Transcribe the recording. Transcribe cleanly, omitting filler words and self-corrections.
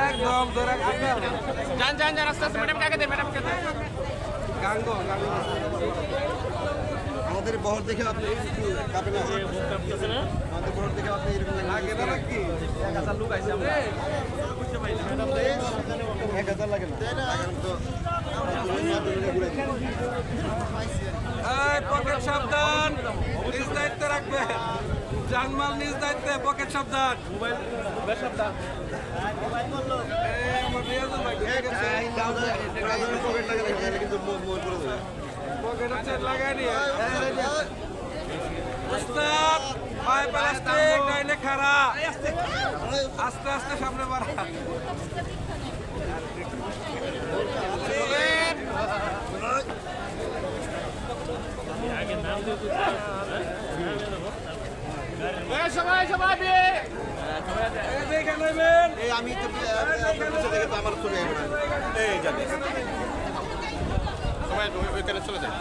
একদম যান যান যান আস্তে আস্তে ম্যাডাম কাকে দেন ম্যাডাম কাকে দেন গাঙ্গ আমাদের বহর দেখে আপনি কাঁপে না আমাদের বহর দেখে আপনি এরকম লাগে না নাকি 1000 লোক আইছে আমরা 1000 লাগে না তো পকেট সাবধান নিজ দায়িত্বে রাখবে জানমাল নিজ দায়িত্বে পকেট সাবধান মোবাইল সাবধান আমার রিয়াজুল ভাই ঢুকে গেছে পকেট লাগে কিন্তু মোবাইল করে দেবে পকেট হচ্ছে লাগাই নিয়ে উস্তাদ পায়ে প্লাস্টিক ডাইনে খাড়া আস্তে আস্তে সামনে বাড়া সবাই সবাই দেখে নেবেন এই আমি তো দেখে তো আমার চলে যাবে না এই জানি সবাই ওইখানে চলে যায়